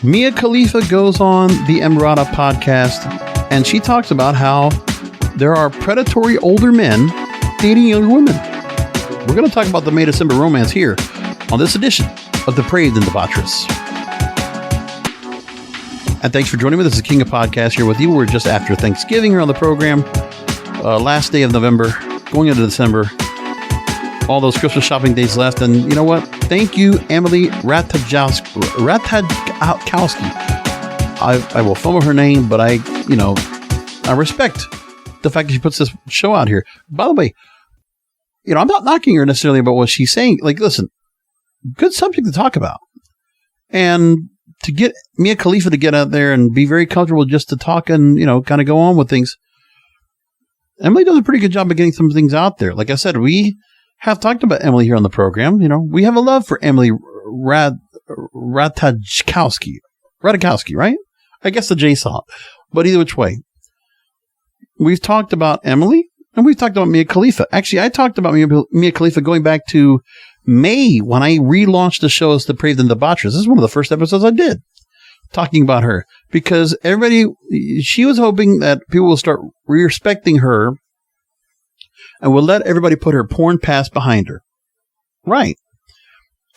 Mia Khalifa goes on the Emrata podcast, and she talks about how there are predatory older men dating younger women. We're going to talk about the May December romance here on this edition of Depraved and Debaucherous. And thanks for joining me. This is King of Podcasts here with you. We're just after Thanksgiving here on the program. Last day of November, going into December. All those Christmas shopping days left. And you know what? Thank you, Emily Ratajkowski. I will fumble her name, but I respect the fact that she puts this show out here. By the way, I'm not knocking her necessarily about what she's saying. Like, listen, good subject to talk about. And to get Mia Khalifa to get out there and be very comfortable just to talk and, kind of go on with things. Emily does a pretty good job of getting some things out there. Like I said, we have talked about Emily here on the program. We have a love for Emily Ratajkowski, right? I guess the J saw. But either which way, we've talked about Emily and we've talked about Mia Khalifa. Actually, I talked about Mia Khalifa going back to May when I relaunched the show as Depraved and Debaucherous. This is one of the first episodes I did talking about her because she was hoping that people will start respecting her and will let everybody put her porn past behind her. Right.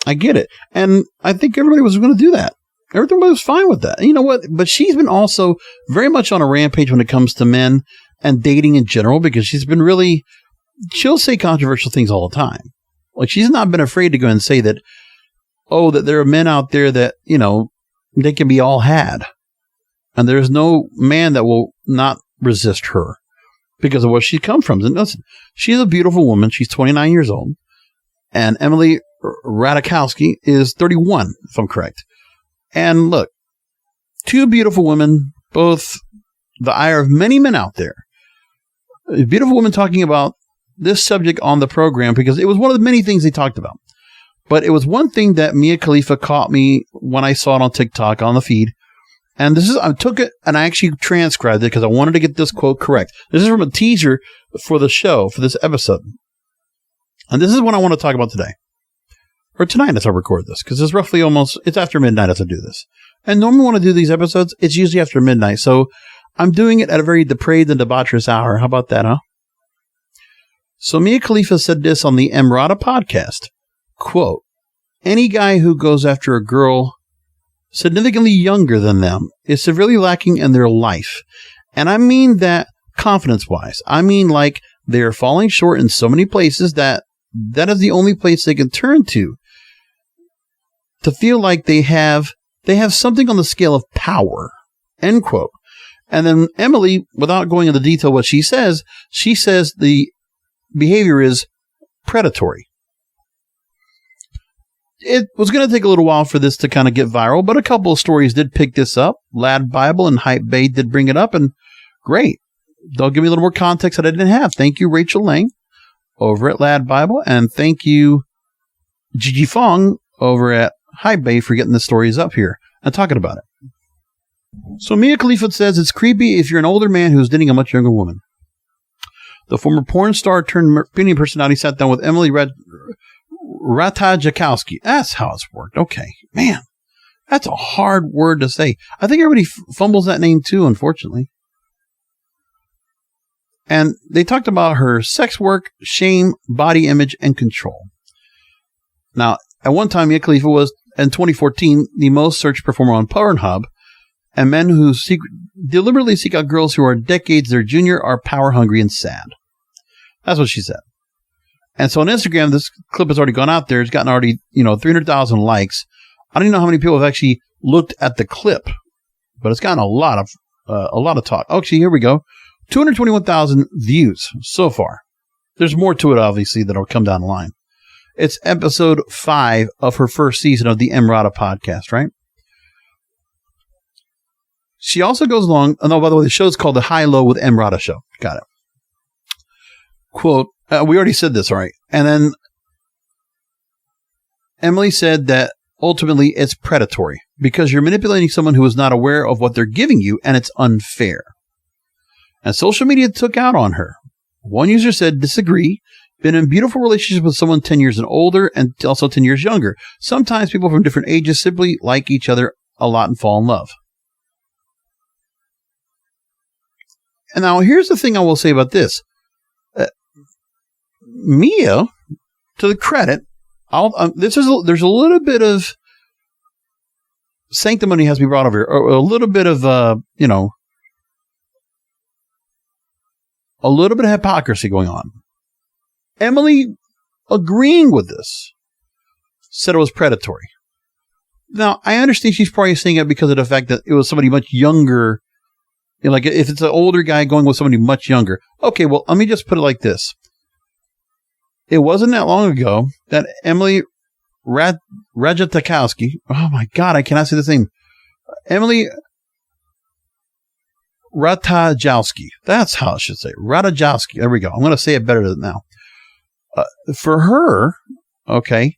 I get it. And I think everybody was going to do that. Everybody was fine with that. And you know what? But she's been also very much on a rampage when it comes to men and dating in general because she'll say controversial things all the time. Like she's not been afraid to go and say that, that there are men out there that, they can be all had. And there's no man that will not resist her. Because of where she comes from. And listen, she's a beautiful woman. She's 29 years old. And Emily Ratajkowski is 31, if I'm correct. And look, two beautiful women, both the ire of many men out there. A beautiful woman talking about this subject on the program because it was one of the many things they talked about. But it was one thing that Mia Khalifa caught me when I saw it on TikTok on the feed. And I took it and I actually transcribed it because I wanted to get this quote correct. This is from a teaser for the show, for this episode. And this is what I want to talk about today. Or tonight as I record this, because it's after midnight as I do this. And normally when I do these episodes, it's usually after midnight. So I'm doing it at a very depraved and debaucherous hour. How about that, huh? So Mia Khalifa said this on the Emrata podcast. Quote, any guy who goes after a girl significantly younger than them is severely lacking in their life. And I mean that confidence-wise. I mean like they're falling short in so many places that is the only place they can turn to feel like they have something on the scale of power. End quote. And then Emily, without going into detail what she says the behavior is predatory. It was going to take a little while for this to kind of get viral, but a couple of stories did pick this up. Lad Bible and Hype Bay did bring it up, and great. They'll give me a little more context that I didn't have. Thank you, Rachel Lang, over at Lad Bible, and thank you, Gigi Fong, over at Hype Bay, for getting the stories up here and talking about it. So Mia Khalifa says it's creepy if you're an older man who's dating a much younger woman. The former porn star turned opinion personality sat down with Emily Ratajkowski. That's how it's worked. Okay. Man, that's a hard word to say. I think everybody fumbles that name too, unfortunately. And they talked about her sex work, shame, body image, and control. Now, at one time, Mia Khalifa was, in 2014, the most searched performer on Pornhub, and men who deliberately seek out girls who are decades their junior are power hungry and sad. That's what she said. And so on Instagram, this clip has already gone out there. It's gotten already, 300,000 likes. I don't even know how many people have actually looked at the clip, but it's gotten a lot of talk. Actually, here we go. 221,000 views so far. There's more to it, obviously, that'll come down the line. It's episode 5 of her first season of the Emrata podcast, right? She also goes along. Oh, no, by the way, the show's called The High Low with Emrata Show. Got it. Quote, we already said this, all right. And then Emily said that ultimately it's predatory because you're manipulating someone who is not aware of what they're giving you, and it's unfair. And social media took out on her. One user said, disagree. Been in beautiful relationships with someone 10 years and older and also 10 years younger. Sometimes people from different ages simply like each other a lot and fall in love. And now here's the thing I will say about this. Mia, to the credit, there's a little bit of sanctimony has to be brought over here, or a little bit of, a little bit of hypocrisy going on. Emily, agreeing with this, said it was predatory. Now, I understand she's probably saying it because of the fact that it was somebody much younger. Like, if it's an older guy going with somebody much younger. Okay, well, let me just put it like this. It wasn't that long ago that Emily Ratajkowski, oh my God, I cannot say this name. Emily Ratajkowski. That's how I should say. Ratajkowski. There we go. I'm going to say it better than now. For her, okay,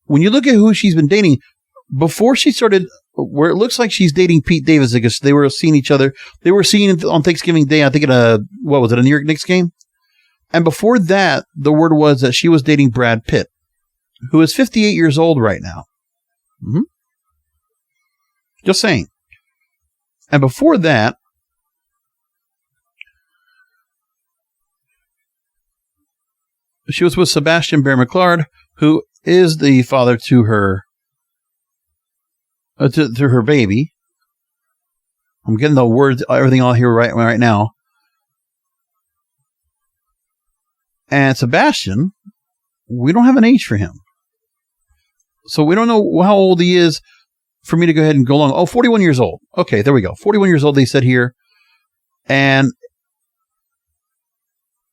when you look at who she's been dating, before she started, where it looks like she's dating Pete Davis, because they were seeing each other. They were seeing on Thanksgiving Day, I think a New York Knicks game? And before that, the word was that she was dating Brad Pitt, who is 58 years old right now. Mm-hmm. Just saying. And before that, she was with Sebastian Bear McLeod, who is the father to her to her baby. I'm getting the words, everything all here right now. And Sebastian, we don't have an age for him. So we don't know how old he is for me to go ahead and go along. Oh, 41 years old. Okay, there we go. 41 years old, they said here. And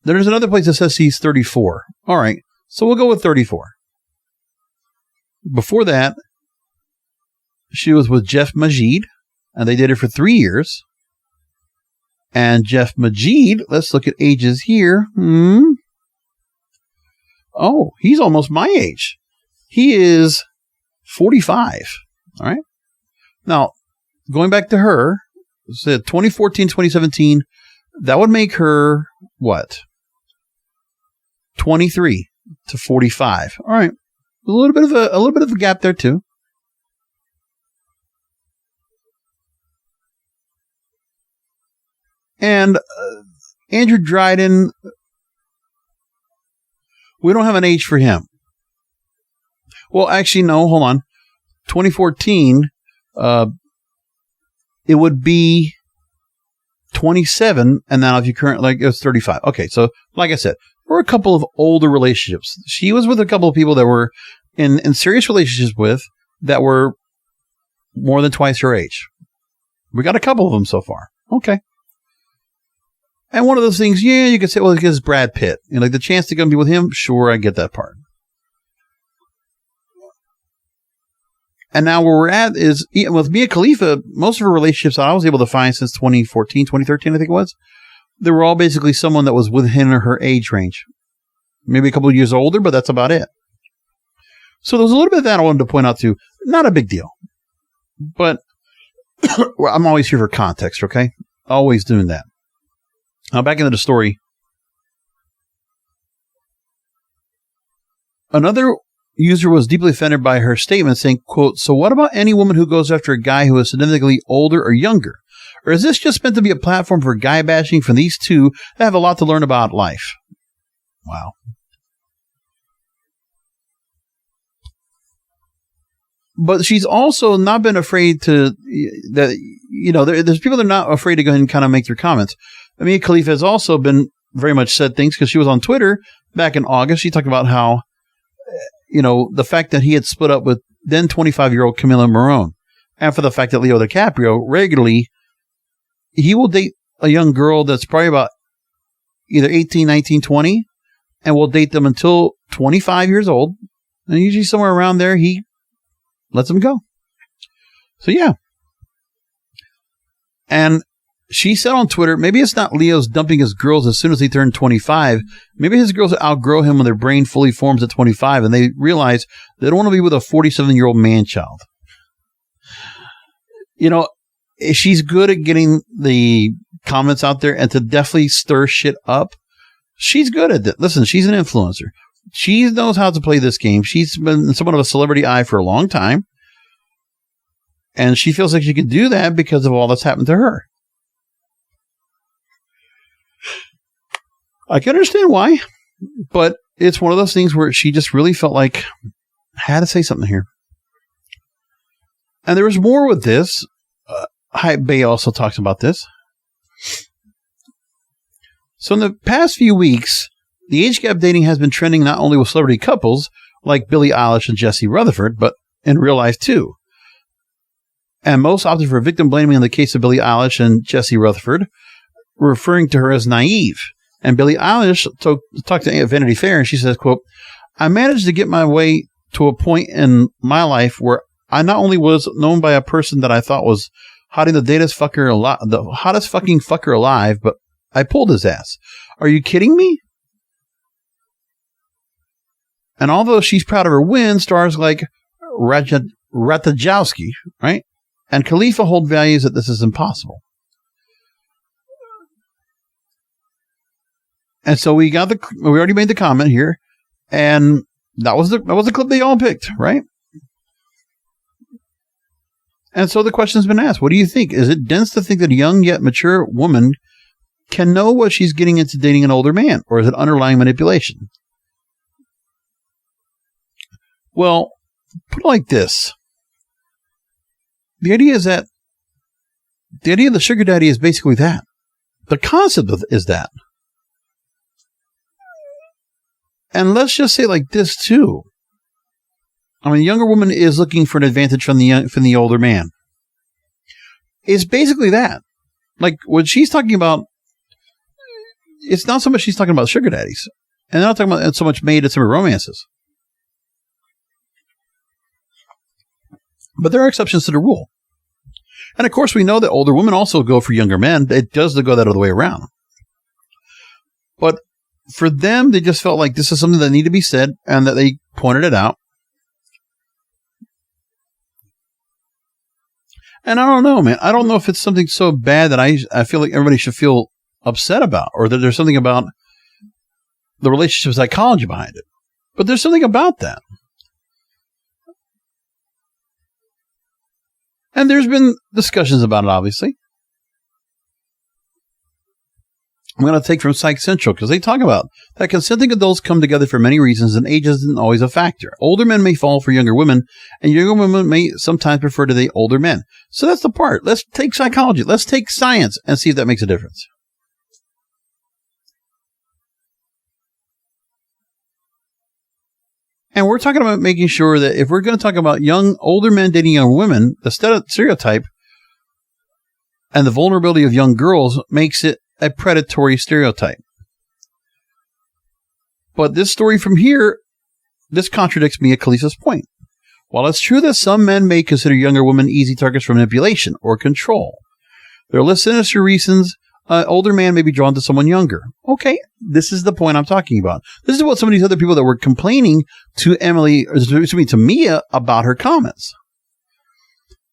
there's another place that says he's 34. All right, so we'll go with 34. Before that, she was with Jeff Majid, and they did it for 3 years. And Jeff Majid, let's look at ages here. Oh, he's almost my age. He is 45. All right. Now, going back to her, said 2014, 2017, that would make her what? 23 to 45. All right. A little bit of a gap there too. And Andrew Dryden, we don't have an age for him. Well, actually, no, hold on. 2014, it would be 27, and now if you it's 35. Okay, so like I said, we're a couple of older relationships. She was with a couple of people that were in serious relationships with that were more than twice her age. We got a couple of them so far. Okay. And one of those things, yeah, you could say, well, because Brad Pitt. Like the chance to go and be with him, sure, I get that part. And now where we're at is, with Mia Khalifa, most of her relationships I was able to find since 2014, 2013, I think it was, they were all basically someone that was within her age range. Maybe a couple of years older, but that's about it. So there was a little bit of that I wanted to point out too. Not a big deal. But I'm always here for context, okay? Always doing that. Now back into the story. Another user was deeply offended by her statement, saying, quote, "So what about any woman who goes after a guy who is significantly older or younger? Or is this just meant to be a platform for guy bashing from these two that have a lot to learn about life?" Wow. But she's also not been afraid to, there's people that are not afraid to go ahead and kind of make their comments. Mia Khalifa has also been very much said things because she was on Twitter back in August. She talked about how, the fact that he had split up with then 25-year-old Camila Morone, and for the fact that Leo DiCaprio regularly, he will date a young girl that's probably about either 18, 19, 20, and will date them until 25 years old. And usually somewhere around there, he lets them go. So, yeah. And she said on Twitter, maybe it's not Leo's dumping his girls as soon as they turn 25. Maybe his girls outgrow him when their brain fully forms at 25 and they realize they don't want to be with a 47-year-old man-child. She's good at getting the comments out there and to definitely stir shit up. She's good at it. Listen, she's an influencer. She knows how to play this game. She's been somewhat of a celebrity eye for a long time. And she feels like she can do that because of all that's happened to her. I can understand why, but it's one of those things where she just really felt like I had to say something here. And there was more with this. Hype Bay also talks about this. So in the past few weeks, the age gap dating has been trending not only with celebrity couples like Billie Eilish and Jesse Rutherford, but in real life too. And most opted for victim blaming in the case of Billie Eilish and Jesse Rutherford, referring to her as naive. And Billie Eilish talked to Vanity Fair, and she says, quote, I managed to get my way to a point in my life where I not only was known by a person that I thought was the hottest fucking fucker alive, but I pulled his ass. Are you kidding me? And although she's proud of her win, stars like Ratajkowski, right, and Khalifa hold values that this is impossible. And so we already made the comment here, and that was the clip they all picked, right? And so the question's been asked: what do you think? Is it dense to think that a young yet mature woman can know what she's getting into dating an older man, or is it underlying manipulation? Well, put it like this: the idea of the sugar daddy is basically that. The concept is that. And let's just say like this too. I mean, the younger woman is looking for an advantage from the older man. It's basically that. Like what she's talking about, it's not so much she's talking about sugar daddies, and they're not talking about so much maid and summer romances. But there are exceptions to the rule. And of course, we know that older women also go for younger men. It does go that other way around. But for them, they just felt like this is something that needed to be said, and that they pointed it out. And I don't know, man. I don't know if it's something so bad that I feel like everybody should feel upset about, or that there's something about the relationship psychology behind it. But there's something about that. And there's been discussions about it, obviously. I'm going to take from Psych Central because they talk about that consenting adults come together for many reasons, and age isn't always a factor. Older men may fall for younger women, and younger women may sometimes prefer to date older men. So that's the part. Let's take psychology. Let's take science and see if that makes a difference. And we're talking about making sure that if we're going to talk about older men dating young women, the stereotype and the vulnerability of young girls makes it a predatory stereotype. But this story from here, this contradicts Mia Khalifa's point. While it's true that some men may consider younger women easy targets for manipulation or control, there are less sinister reasons an older man may be drawn to someone younger. Okay, this is the point I'm talking about. This is what some of these other people that were complaining to to Mia about her comments.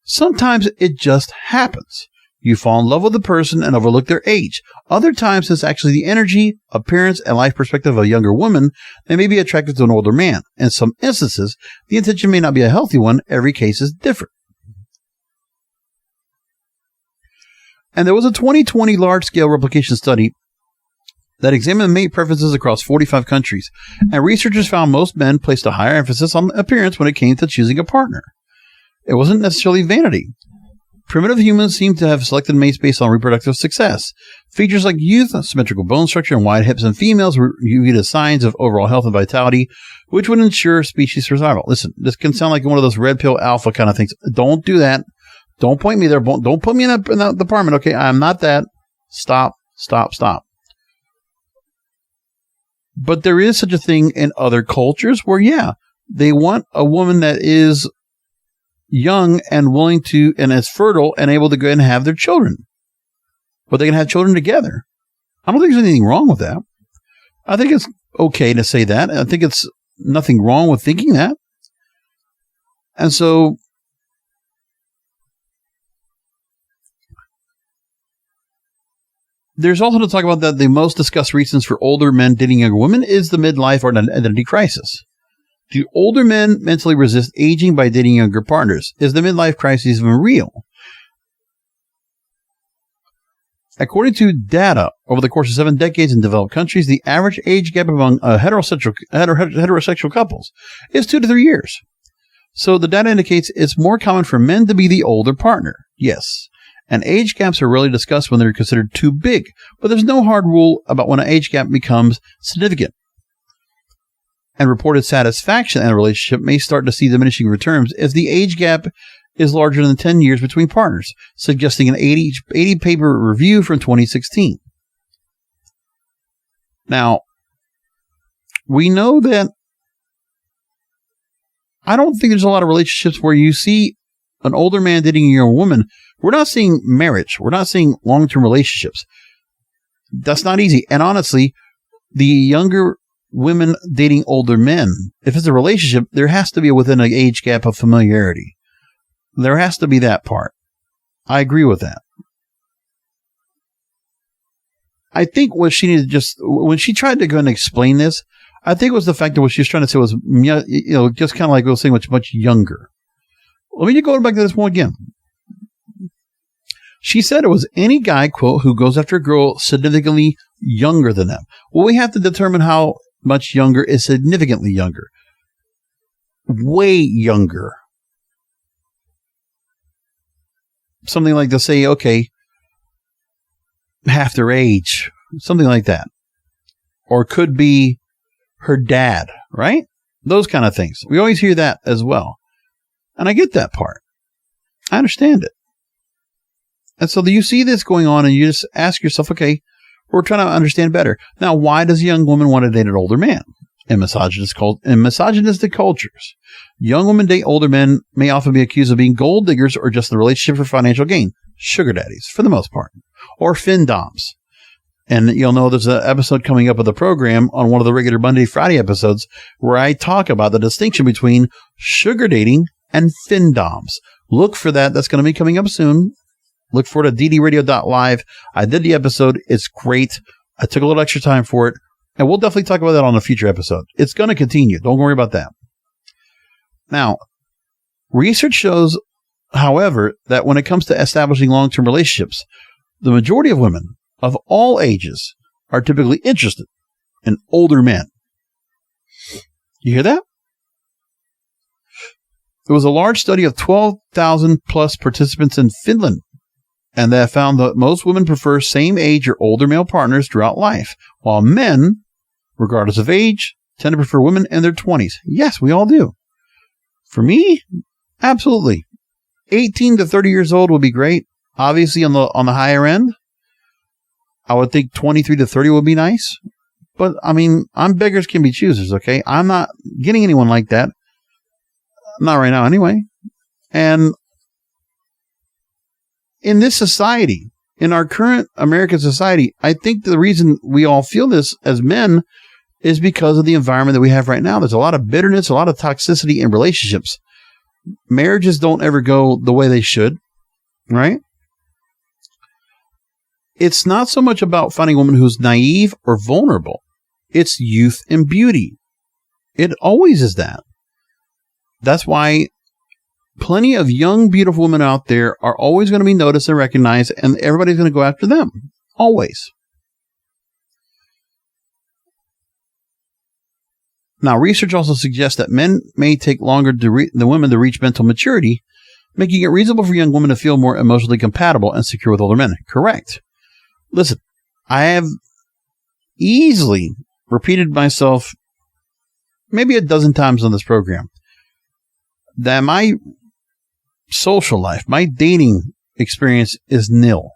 Sometimes it just happens. You fall in love with a person and overlook their age. Other times, it's actually the energy, appearance, and life perspective of a younger woman that may be attracted to an older man. In some instances, the intention may not be a healthy one. Every case is different. And there was a 2020 large-scale replication study that examined mate preferences across 45 countries, and researchers found most men placed a higher emphasis on appearance when it came to choosing a partner. It wasn't necessarily vanity. Primitive humans seem to have selected mates based on reproductive success. Features like youth, symmetrical bone structure, and wide hips in females were viewed as signs of overall health and vitality, which would ensure species survival. Listen, this can sound like one of those red pill alpha kind of things. Don't do that. Don't point me there. Don't put me in that department, okay? I'm not that. Stop. But there is such a thing in other cultures where, yeah, they want a woman that is young and willing to, and is fertile and able to go and have their children. But they can have children together. I don't think there's anything wrong with that. I think it's okay to say that. I think it's nothing wrong with thinking that. And so, there's also to talk about that the most discussed reasons for older men dating younger women is the midlife or an identity crisis. Do older men mentally resist aging by dating younger partners? Is the midlife crisis even real? According to data over the course of 7 decades in developed countries, the average age gap among heterosexual couples is 2 to 3 years. So the data indicates it's more common for men to be the older partner. Yes. And age gaps are rarely discussed when they're considered too big, but there's no hard rule about when an age gap becomes significant. And reported satisfaction in a relationship may start to see diminishing returns if the age gap is larger than 10 years between partners, suggesting an 80 paper review from 2016. Now, we know that I don't think there's a lot of relationships where you see an older man dating a young woman. We're not seeing marriage. We're not seeing long-term relationships. That's not easy. And honestly, the younger women dating older men, if it's a relationship, there has to be within an age gap of familiarity. There has to be that part. I agree with that. I think what she needed when she tried to go and explain this, I think it was the fact that what she was trying to say was, just kind of like we were saying, much younger. Let me go back to this one again. She said it was any guy, quote, who goes after a girl significantly younger than them. Well, we have to determine how much younger is significantly younger. Way younger. Something like to say, okay, half their age, something like that. Or could be her dad, right? Those kind of things. We always hear that as well. And I get that part. I understand it. And so you see this going on and you just ask yourself, okay, we're trying to understand better. Now, why does a young woman want to date an older man? In misogynistic cultures, young women date older men may often be accused of being gold diggers or just in a relationship for financial gain. Sugar daddies, for the most part. Or findoms. And you'll know there's an episode coming up of the program on one of the regular Monday, Friday episodes where I talk about the distinction between sugar dating and findoms. Look for that. That's going to be coming up soon. Look for it at ddradio.live. I did the episode. It's great. I took a little extra time for it. And we'll definitely talk about that on a future episode. It's going to continue. Don't worry about that. Now, research shows, however, that when it comes to establishing long-term relationships, the majority of women of all ages are typically interested in older men. You hear that? There was a large study of 12,000 plus participants in Finland, and that found that most women prefer same age or older male partners throughout life, while men, regardless of age, tend to prefer women in their 20s. Yes, we all do. For me, absolutely. 18 to 30 years old would be great. Obviously, on the higher end, I would think 23 to 30 would be nice. But, I mean, I'm beggars can be choosers, okay? I'm not getting anyone like that. Not right now, anyway. And in this society, in our current American society, I think the reason we all feel this as men is because of the environment that we have right now. There's a lot of bitterness, a lot of toxicity in relationships. Marriages don't ever go the way they should, right? It's not so much about finding a woman who's naive or vulnerable. It's youth and beauty. It always is that. That's why plenty of young, beautiful women out there are always going to be noticed and recognized, and everybody's going to go after them. Always. Now, research also suggests that men may take longer than women to reach mental maturity, making it reasonable for young women to feel more emotionally compatible and secure with older men. Correct. Listen, I have easily repeated myself maybe a dozen times on this program that my social life, my dating experience is nil.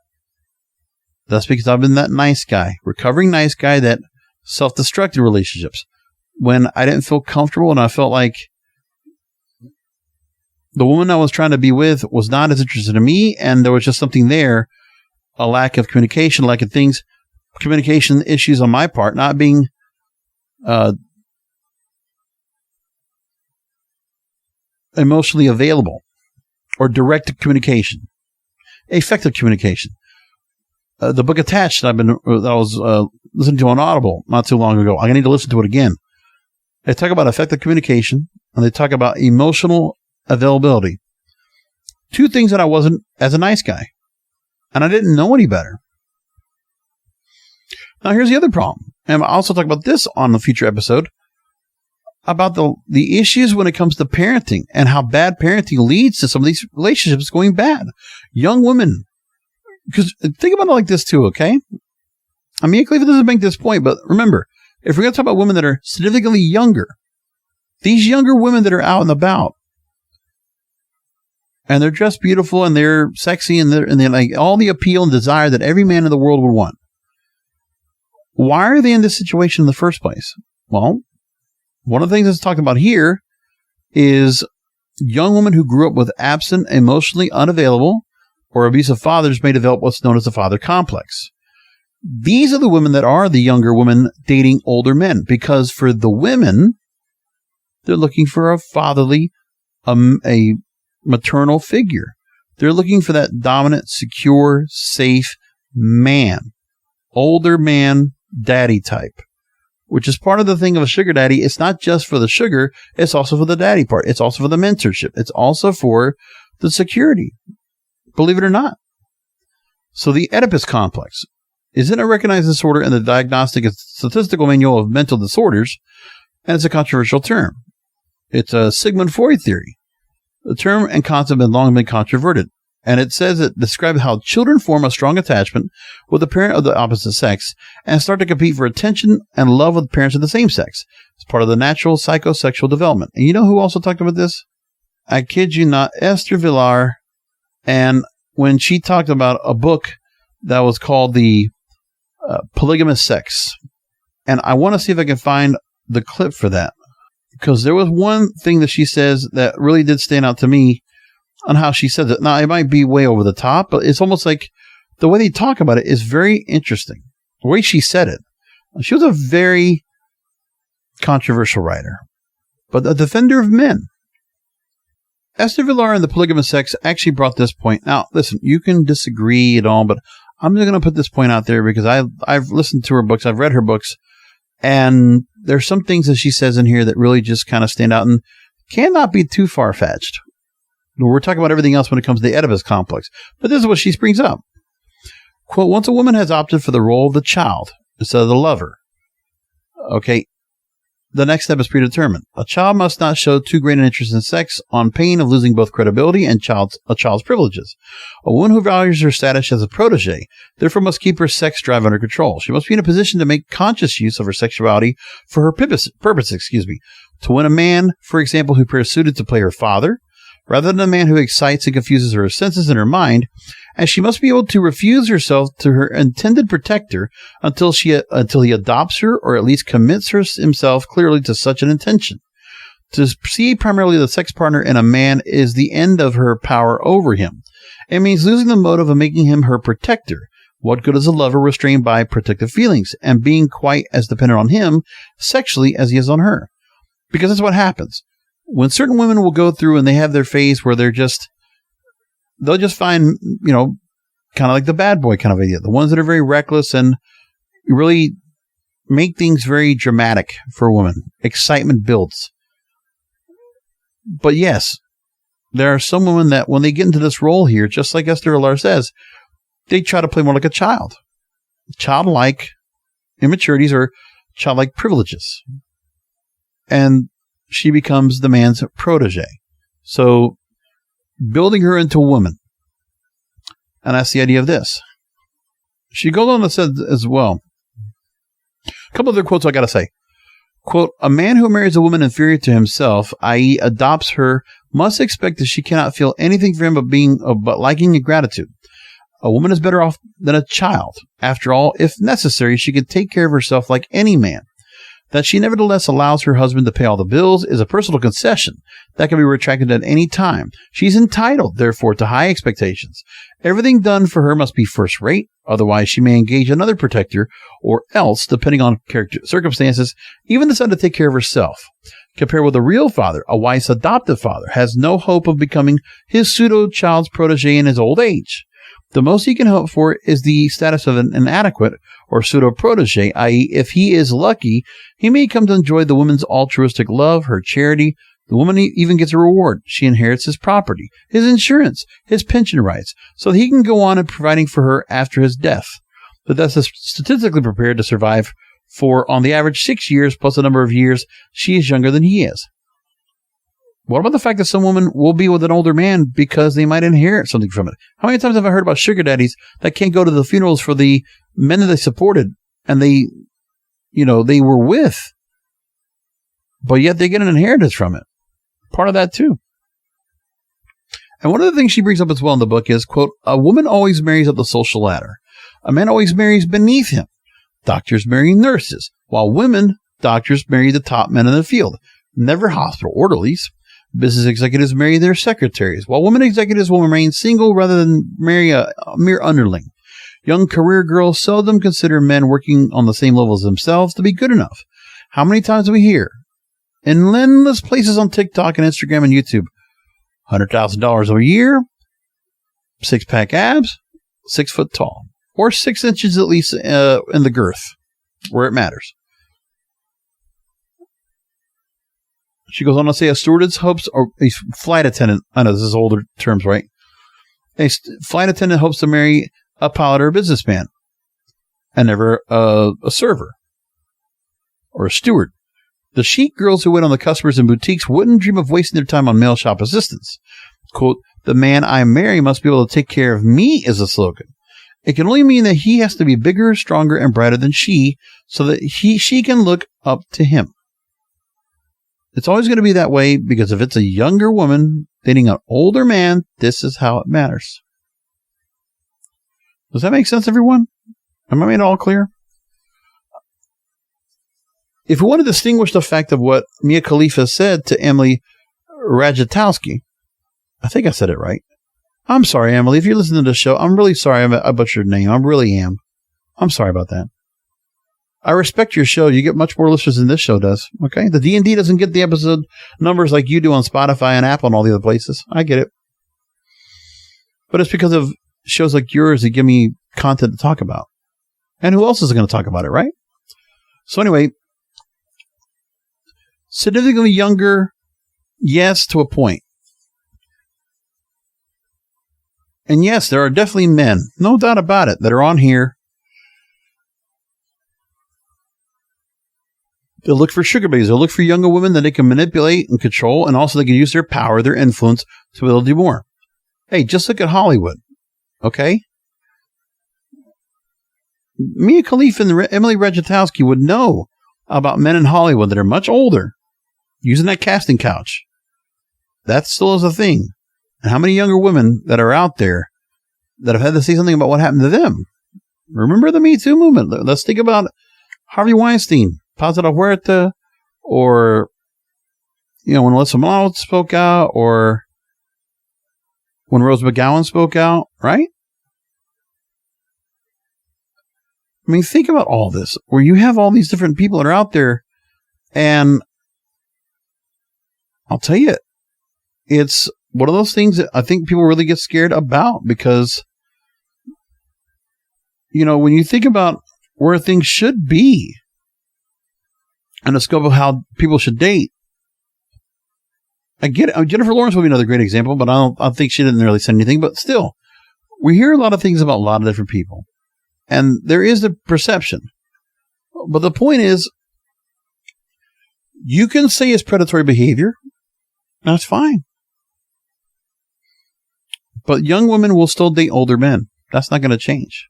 That's because I've been that nice guy, recovering nice guy that self-destructed relationships. When I didn't feel comfortable and I felt like the woman I was trying to be with was not as interested in me and there was just something there, a lack of communication, lack of things, communication issues on my part, not being emotionally available or direct communication, effective communication. The book Attached that I was listening to on Audible not too long ago. I need to listen to it again. They talk about effective communication, and they talk about emotional availability. Two things that I wasn't as a nice guy, and I didn't know any better. Now, here's the other problem, and I'll also talk about this on a future episode, about the issues when it comes to parenting and how bad parenting leads to some of these relationships going bad. Young women, because think about it like this too, okay? I mean, Khalifa doesn't make this point, but remember, if we're going to talk about women that are significantly younger, these younger women that are out and about, and they're dressed beautiful and they're sexy and they're like all the appeal and desire that every man in the world would want. Why are they in this situation in the first place? Well, one of the things that's talked about here is young women who grew up with absent, emotionally unavailable, or abusive fathers may develop what's known as the father complex. These are the women that are the younger women dating older men, because for the women, they're looking for a fatherly, a maternal figure. They're looking for that dominant, secure, safe man, older man, daddy type, which is part of the thing of a sugar daddy. It's not just for the sugar. It's also for the daddy part. It's also for the mentorship. It's also for the security, believe it or not. So the Oedipus complex isn't a recognized disorder in the Diagnostic and Statistical Manual of Mental Disorders, and it's a controversial term. It's a Sigmund Freud theory. The term and concept have long been controverted, and it says it describes how children form a strong attachment with a parent of the opposite sex and start to compete for attention and love with parents of the same sex. It's part of the natural psychosexual development. And you know who also talked about this? I kid you not, Esther Villar. And when she talked about a book that was called The Polygamous Sex. And I want to see if I can find the clip for that, because there was one thing that she says that really did stand out to me on how she said it. Now, it might be way over the top, but it's almost like the way they talk about it is very interesting. The way she said it. She was a very controversial writer, but a defender of men. Esther Villar and The Polygamous Sex actually brought this point. Now, listen, you can disagree at all, but I'm just going to put this point out there because I've listened to her books, I've read her books, and there's some things that she says in here that really just kind of stand out and cannot be too far-fetched. We're talking about everything else when it comes to the Oedipus complex, but this is what she brings up. Quote, once a woman has opted for the role of the child instead of the lover, okay, the next step is predetermined. A child must not show too great an interest in sex on pain of losing both credibility and a child's privileges. A woman who values her status as a protege, therefore must keep her sex drive under control. She must be in a position to make conscious use of her sexuality for her purpose, to win a man, for example, who appears suited to play her father, rather than a man who excites and confuses her senses and her mind, and she must be able to refuse herself to her intended protector until he adopts her or at least commits himself clearly to such an intention. To see primarily the sex partner in a man is the end of her power over him. It means losing the motive of making him her protector. What good is a lover restrained by protective feelings and being quite as dependent on him sexually as he is on her? Because that's what happens. When certain women will go through and they have their phase where they'll just find, kind of like the bad boy kind of idea. The ones that are very reckless and really make things very dramatic for a woman. Excitement builds. But yes, there are some women that when they get into this role here, just like Esther Villar says, they try to play more like a child. Childlike immaturities or childlike privileges. And she becomes the man's protege. So, building her into a woman. And that's the idea of this. She goes on and said as well, a couple other quotes I got to say. Quote, a man who marries a woman inferior to himself, i.e. adopts her, must expect that she cannot feel anything for him but liking and gratitude. A woman is better off than a child. After all, if necessary, she can take care of herself like any man. That she nevertheless allows her husband to pay all the bills is a personal concession that can be retracted at any time. She's entitled, therefore, to high expectations. Everything done for her must be first rate, otherwise she may engage another protector, or else, depending on circumstances, even decide to take care of herself. Compared with a real father, a wife's adoptive father has no hope of becoming his pseudo-child's protege in his old age. The most he can hope for is the status of an inadequate or pseudo-protege, i.e., if he is lucky, he may come to enjoy the woman's altruistic love, her charity, The woman even gets a reward. She inherits his property, his insurance, his pension rights, so that he can go on and providing for her after his death. But that's statistically prepared to survive for, on the average, 6 years plus the number of years she is younger than he is. What about the fact that some women will be with an older man because they might inherit something from it? How many times have I heard about sugar daddies that can't go to the funerals for the men that they supported and they were with, but yet they get an inheritance from it? Part of that too. And one of the things she brings up as well in the book is, quote, a woman always marries up the social ladder. A man always marries beneath him. Doctors marry nurses, while doctors marry the top men in the field, never hospital orderlies. Business executives marry their secretaries, while women executives will remain single rather than marry a mere underling. Young career girls seldom consider men working on the same level as themselves to be good enough. How many times do we hear in endless places on TikTok and Instagram and YouTube, $100,000 a year, 6-pack abs, 6 foot tall, or 6 inches at least in the girth, where it matters. She goes on to say a stewardess hopes, or a flight attendant, I know this is older terms, right? A flight attendant hopes to marry a pilot or a businessman, and never a server or a steward. The chic girls who wait on the customers in boutiques wouldn't dream of wasting their time on male shop assistants. Quote, the man I marry must be able to take care of me is a slogan. It can only mean that he has to be bigger, stronger, and brighter than she, so that she can look up to him. It's always going to be that way, because if it's a younger woman dating an older man, this is how it matters. Does that make sense, everyone? Am I made it all clear? If we want to distinguish the fact of what Mia Khalifa said to Emily Ratajkowski, I think I said it right. I'm sorry, Emily. If you're listening to this show, I'm really sorry I butchered your name. I really am. I'm sorry about that. I respect your show. You get much more listeners than this show does. Okay? The D&D doesn't get the episode numbers like you do on Spotify and Apple and all the other places. I get it. But it's because of shows like yours that give me content to talk about. And who else is going to talk about it, right? So anyway, significantly younger, yes, to a point. And yes, there are definitely men, no doubt about it, that are on here. They'll look for sugar babies. They'll look for younger women that they can manipulate and control, and also they can use their power, their influence, to be able to do more. Hey, just look at Hollywood, okay? Mia Khalifa and Emily Ratajkowski would know about men in Hollywood that are much older using that casting couch. That still is a thing. And how many younger women that are out there that have had to say something about what happened to them? Remember the Me Too movement. Let's think about Harvey Weinstein, Paz de la Huerta, or, when Alyssa Milano spoke out, or when Rose McGowan spoke out, right? I mean, think about all this, where you have all these different people that are out there, and I'll tell you, it's one of those things that I think people really get scared about, because, when you think about where things should be and the scope of how people should date, I get it. Jennifer Lawrence will be another great example, but I think she didn't really say anything. But still, we hear a lot of things about a lot of different people, and there is the perception. But the point is, you can say it's predatory behavior. That's fine. But young women will still date older men. That's not going to change.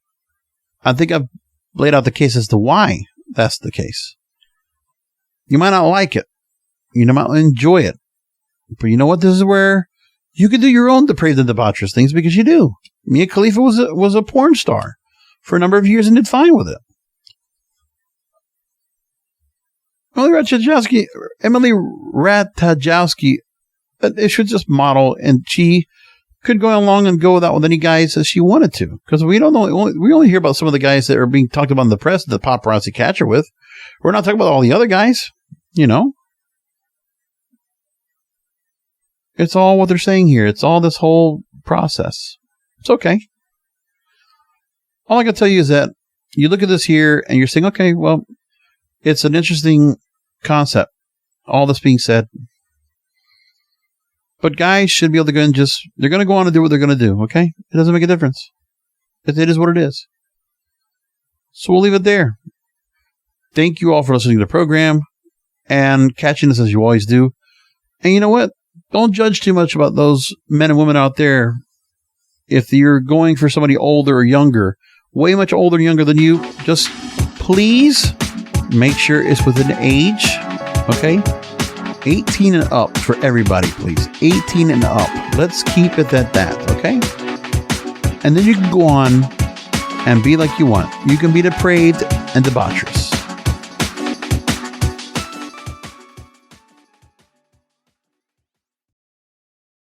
I think I've laid out the case as to why that's the case. You might not like it. You might not enjoy it. But you know what? This is where you can do your own depraved and debaucherous things, because you do. Mia Khalifa was a porn star for a number of years and did fine with it. Emily Ratajkowski, it should just model, and she could go along and go without with any guys as she wanted to, because we don't know. We only hear about some of the guys that are being talked about in the press that the paparazzi catch her with. We're not talking about all the other guys. It's all what they're saying here. It's all this whole process. It's okay. All I can tell you is that you look at this here and you're saying, okay, well, it's an interesting concept. All this being said, But guys should be able to go and they're going to go on and do what they're going to do, okay? It doesn't make a difference. It is what it is. So we'll leave it there. Thank you all for listening to the program and catching us as you always do. And you know what? Don't judge too much about those men and women out there. If you're going for somebody older or younger, way much older and younger than you, just please make sure it's within age, okay? 18 and up for everybody, please. 18 and up. Let's keep it at that, okay? And then you can go on and be like you want. You can be depraved and debaucherous.